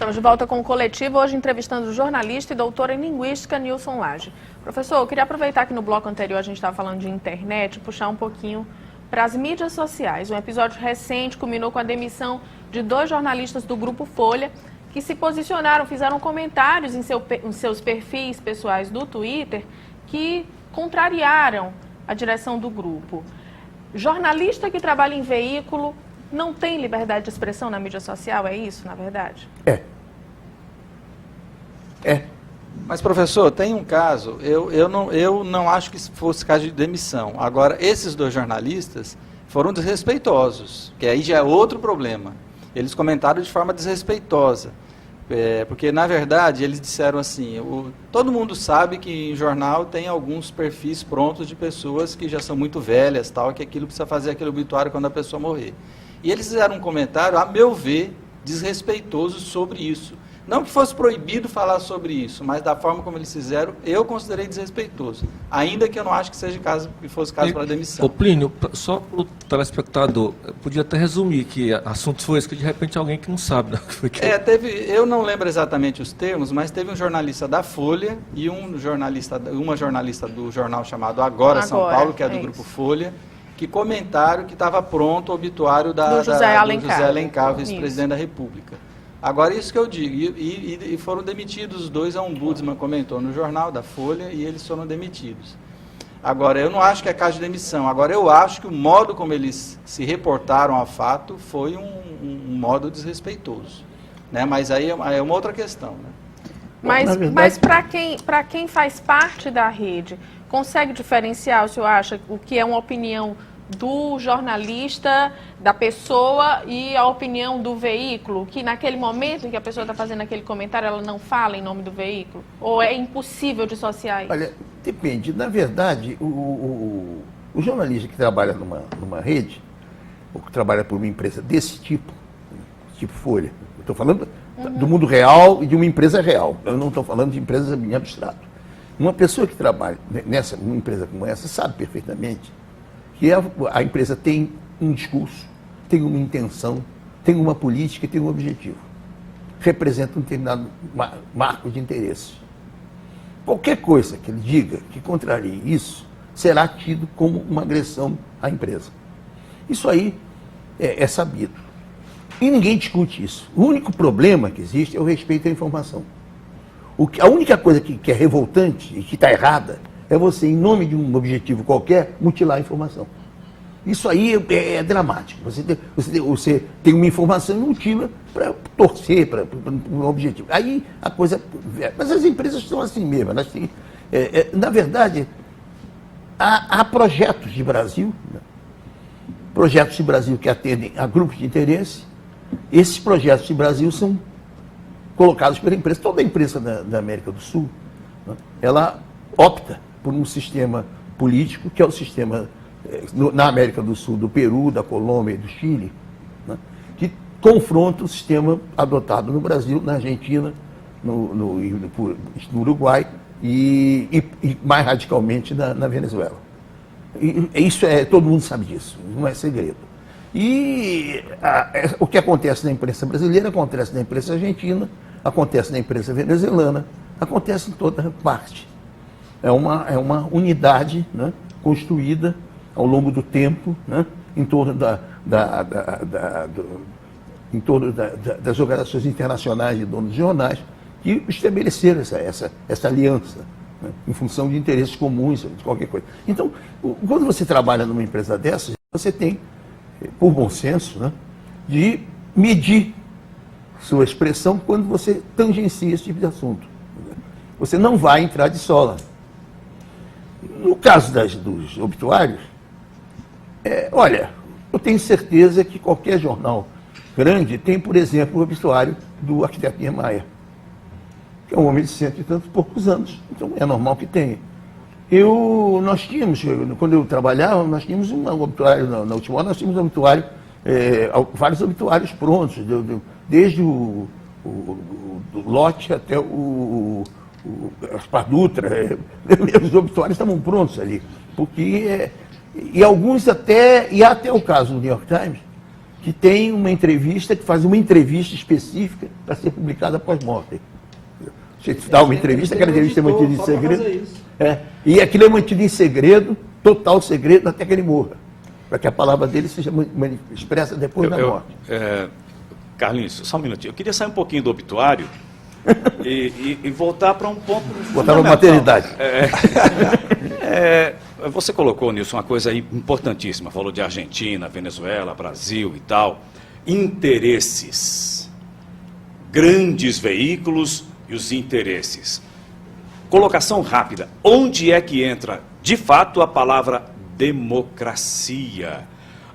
Estamos de volta com o Coletivo, hoje entrevistando o jornalista e doutor em linguística Nilson Lage. Professor, eu queria aproveitar que no bloco anterior a gente estava falando de internet e puxar um pouquinho para as mídias sociais. Um episódio recente culminou com a demissão de 2 jornalistas do Grupo Folha que se posicionaram, fizeram comentários em seus perfis pessoais do Twitter que contrariaram a direção do grupo. Jornalista que trabalha em veículo não tem liberdade de expressão na mídia social, é isso, na verdade? É. Mas, professor, tem um caso, eu não acho que fosse caso de demissão. Agora, esses 2 jornalistas foram desrespeitosos, que aí já é outro problema. Eles comentaram de forma desrespeitosa, porque, na verdade, eles disseram assim, todo mundo sabe que em jornal tem alguns perfis prontos de pessoas que já são muito velhas, tal, que aquilo precisa fazer aquele obituário quando a pessoa morrer. E eles fizeram um comentário, a meu ver, desrespeitoso sobre isso. Não que fosse proibido falar sobre isso, mas da forma como eles fizeram, eu considerei desrespeitoso. Ainda que eu não acho que fosse caso para demissão. Ô Plínio, só para o telespectador, podia até resumir que assunto foi esse, que de repente alguém que não sabe. Né? Eu não lembro exatamente os termos, mas teve um jornalista da Folha e uma jornalista do jornal chamado Agora São Paulo, que é do Grupo Folha, que comentaram que estava pronto o obituário do José Alencar, vice-presidente da República. Agora, isso que eu digo, e foram demitidos os 2, a ombudsman comentou no jornal da Folha, e eles foram demitidos. Agora, eu não acho que é caso de demissão, agora eu acho que o modo como eles se reportaram ao fato foi um modo desrespeitoso. Né? Mas aí é uma outra questão. Né? Mas para quem faz parte da rede, consegue diferenciar, o senhor acha, o que é uma opinião do jornalista, da pessoa e a opinião do veículo, que naquele momento em que a pessoa está fazendo aquele comentário, ela não fala em nome do veículo? Ou é impossível dissociar isso? Olha, depende. Na verdade, o jornalista que trabalha numa rede, ou que trabalha por uma empresa desse tipo Folha, eu estou falando do mundo real e de uma empresa real, eu não estou falando de empresas em abstrato. Uma pessoa que trabalha numa empresa como essa sabe perfeitamente que a empresa tem um discurso, tem uma intenção, tem uma política e tem um objetivo. Representa um determinado marco de interesse. Qualquer coisa que ele diga que contrarie isso, será tido como uma agressão à empresa. Isso aí é sabido. E ninguém discute isso. O único problema que existe é o respeito à informação. A única coisa que é revoltante e que está errada é você, em nome de um objetivo qualquer, mutilar a informação. Isso aí é dramático. Você tem uma informação e mutila para torcer para um objetivo. Aí a coisa... Mas as empresas são assim mesmo. Elas têm, na verdade, há projetos de Brasil, né? Projetos de Brasil que atendem a grupos de interesse. Esses projetos de Brasil são colocados pela empresa. Toda empresa da América do Sul, né? Ela opta por um sistema político, que é o sistema, na América do Sul, do Peru, da Colômbia e do Chile, né, que confronta o sistema adotado no Brasil, na Argentina, no Uruguai e mais radicalmente na Venezuela. E isso todo mundo sabe disso, não é segredo. E o que acontece na imprensa brasileira, acontece na imprensa argentina, acontece na imprensa venezuelana, acontece em toda parte. É uma unidade, né, construída ao longo do tempo, né, em torno das organizações internacionais de donos de jornais, que estabeleceram essa aliança, né, em função de interesses comuns, de qualquer coisa. Então, quando você trabalha numa empresa dessas, você tem, por bom senso, né, de medir sua expressão quando você tangencia esse tipo de assunto. Você não vai entrar de sola. No caso dos obituários, olha, eu tenho certeza que qualquer jornal grande tem, por exemplo, o obituário do arquiteto Niemeyer, que é um homem de 100 e tantos poucos anos, então é normal que tenha. Nós tínhamos, quando eu trabalhava, nós tínhamos um obituário, na última hora nós tínhamos um obituário, vários obituários prontos, desde o lote até Aspar Dutra, os obituários estavam prontos ali, porque e alguns até o caso do New York Times, que tem uma entrevista, que faz uma entrevista específica para ser publicada após morte. Você dá uma entrevista, aquela entrevista é mantida em segredo. E aquilo é mantido em segredo, total segredo, até que ele morra. Para que a palavra dele seja expressa depois da morte. Carlinhos, só um minutinho. Eu queria sair um pouquinho do obituário e voltar para um ponto Botar na maternidade. Você colocou, Nilson, uma coisa aí importantíssima. Falou de Argentina, Venezuela, Brasil e tal. Interesses. Grandes veículos e os interesses. Colocação rápida. Onde é que entra, de fato, a palavra democracia?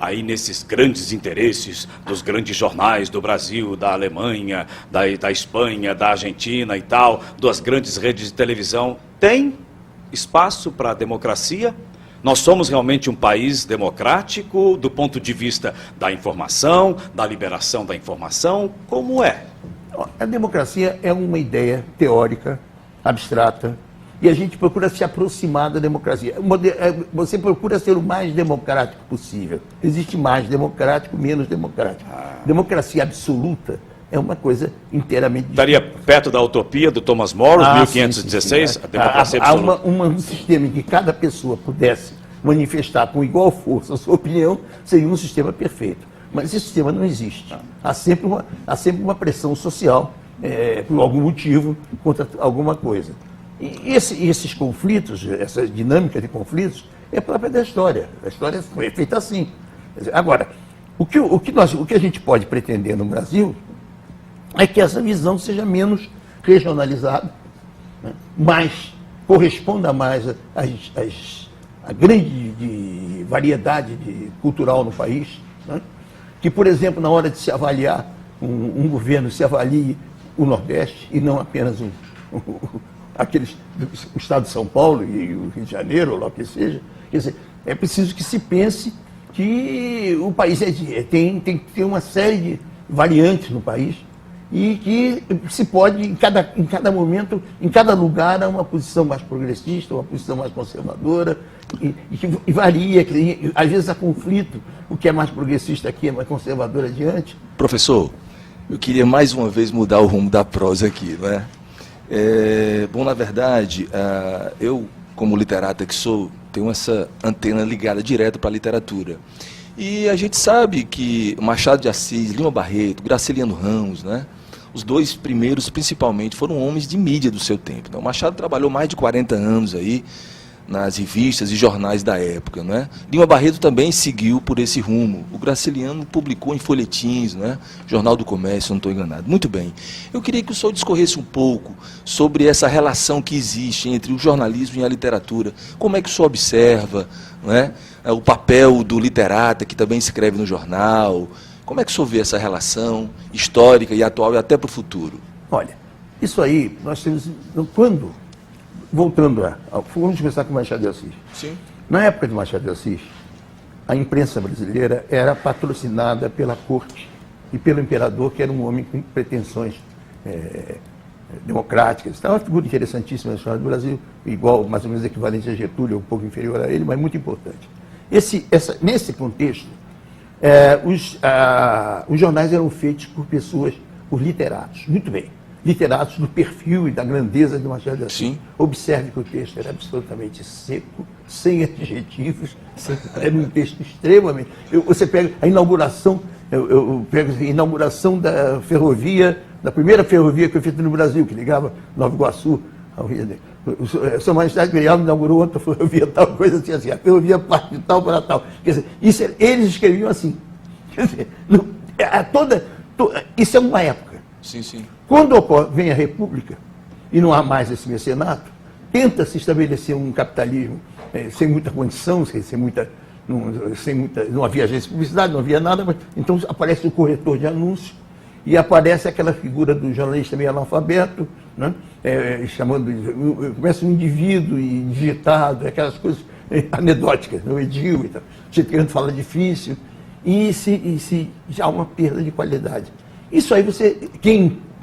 Aí nesses grandes interesses dos grandes jornais do Brasil, da Alemanha, da Espanha, da Argentina e tal, das grandes redes de televisão, tem espaço para a democracia? Nós somos realmente um país democrático do ponto de vista da informação, da liberação da informação? Como é? A democracia é uma ideia teórica, abstrata, e a gente procura se aproximar da democracia. Você procura ser o mais democrático possível. Existe mais democrático, menos democrático. Democracia absoluta é uma coisa inteiramente... Estaria perto da utopia do Thomas More, 1516, sim. A democracia absoluta. Há um sistema em que cada pessoa pudesse manifestar com igual força a sua opinião, seria um sistema perfeito. Mas esse sistema não existe. Há sempre uma pressão social, por algum motivo, contra alguma coisa. E esses conflitos, essa dinâmica de conflitos, é própria da história. A história foi feita assim. Agora, o que a gente pode pretender no Brasil é que essa visão seja menos regionalizada, né? Corresponda mais à grande variedade cultural no país, né? Que, por exemplo, na hora de se avaliar um governo, se avalie o Nordeste e não apenas o Estado de São Paulo e o Rio de Janeiro, ou lá o que seja. Quer dizer, é preciso que se pense que o país tem que ter uma série de variantes no país e que se pode, em cada momento, em cada lugar, há uma posição mais progressista, uma posição mais conservadora, e varia, que às vezes há conflito, o que é mais progressista aqui é mais conservador adiante. Professor, eu queria mais uma vez mudar o rumo da prosa aqui, não é? Bom, na verdade, eu, como literata que sou, tenho essa antena ligada direto para a literatura. E a gente sabe que Machado de Assis, Lima Barreto, Graciliano Ramos, né? Os dois primeiros, principalmente, foram homens de mídia do seu tempo. Né? O Machado trabalhou mais de 40 anos aí nas revistas e jornais da época, não é? Lima Barreto também seguiu por esse rumo. O Graciliano publicou em folhetins, não é? Jornal do Comércio, não estou enganado. Muito bem. Eu queria que o senhor discorresse um pouco sobre essa relação que existe entre o jornalismo e a literatura. Como é que o senhor observa, não é? O papel do literata que também escreve no jornal? Como é que o senhor vê essa relação histórica e atual e até para o futuro? Olha, isso aí, nós temos... Voltando vamos começar com Machado de Assis. Sim. Na época de Machado de Assis, a imprensa brasileira era patrocinada pela corte e pelo imperador, que era um homem com pretensões democráticas. Então, é uma figura interessantíssima na história do Brasil, igual, mais ou menos equivalente a Getúlio, um pouco inferior a ele, mas muito importante. Nesse contexto, os jornais eram feitos por literatos. Muito bem. Literatos do perfil e da grandeza de Machado de Assis. Sim. Observe que o texto era absolutamente seco, sem adjetivos, era um texto extremamente... Você pega a inauguração, eu pego a inauguração da ferrovia, da primeira ferrovia que foi feita no Brasil, que ligava Nova Iguaçu ao Rio de Janeiro. Sua Majestade Imperial inaugurou outra ferrovia, tal coisa assim, a ferrovia parte de tal para tal. Quer dizer, eles escreviam assim. Quer dizer, isso é uma época. Sim, sim. Quando vem a República, e não há mais esse mecenato, tenta-se estabelecer um capitalismo sem muita condição, não havia agência de publicidade, não havia nada, mas então aparece o corretor de anúncios e aparece aquela figura do jornalista meio analfabeto, né? Começa um indivíduo e digitado, aquelas coisas anedóticas, o Edil e tal, querendo falar difícil, e já há uma perda de qualidade. Isso aí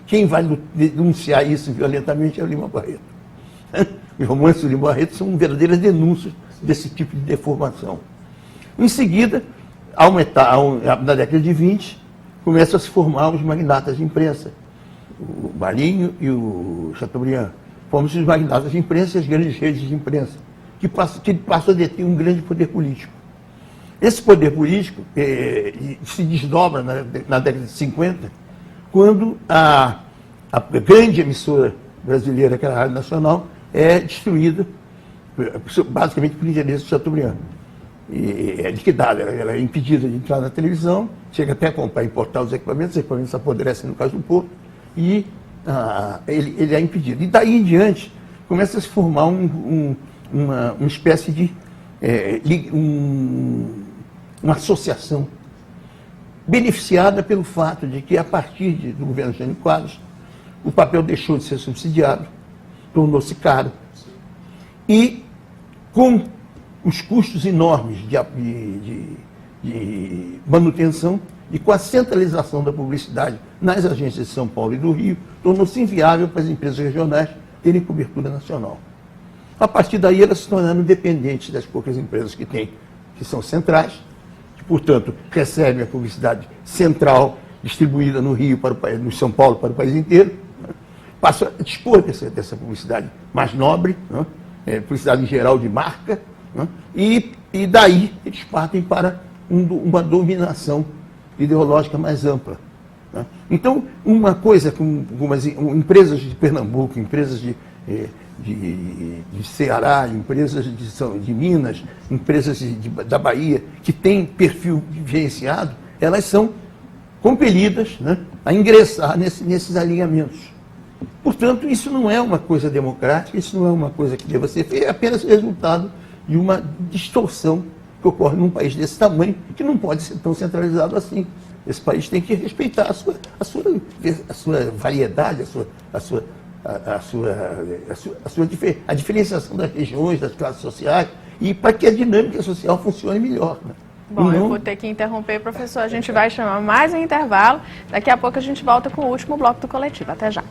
quem vai denunciar isso violentamente é o Lima Barreto. Os romances do Lima Barreto são verdadeiras denúncias desse tipo de deformação. Em seguida, na década de 20, começam a se formar os magnatas de imprensa, o Marinho e o Chateaubriand. Formam-se os magnatas de imprensa e as grandes redes de imprensa, que passam a deter um grande poder político. Esse poder político se desdobra na década de 50, quando a grande emissora brasileira, que era a Rádio Nacional, é destruída, basicamente por interesse de Chateaubriand. E é liquidada, ela é impedida de entrar na televisão, chega até a comprar e importar os equipamentos apodrecem no caso do Porto, e ele é impedido. E daí em diante, começa a se formar uma espécie de uma associação beneficiada pelo fato de que, a partir do governo Jânio Quadros, o papel deixou de ser subsidiado, tornou-se caro, e com os custos enormes de manutenção e com a centralização da publicidade nas agências de São Paulo e do Rio, tornou-se inviável para as empresas regionais terem cobertura nacional. A partir daí, elas se tornaram dependentes das poucas empresas que são centrais, que, portanto, recebem a publicidade central distribuída no Rio, no São Paulo, para o país inteiro, passam a dispor dessa publicidade mais nobre, publicidade em geral de marca, e daí eles partem para uma dominação ideológica mais ampla. Então, uma coisa como as empresas de Pernambuco, empresas de Ceará, empresas de Minas, empresas da Bahia, que têm perfil diferenciado, elas são compelidas a ingressar nesses alinhamentos. Portanto, isso não é uma coisa democrática, isso não é uma coisa que deva ser feita, é apenas resultado de uma distorção que ocorre num país desse tamanho, que não pode ser tão centralizado assim. Esse país tem que respeitar a sua variedade, a diferenciação das regiões, das classes sociais, e para que a dinâmica social funcione melhor. Bom, eu vou ter que interromper, professor. A gente vai chamar mais um intervalo. Daqui a pouco a gente volta com o último bloco do Coletivo. Até já.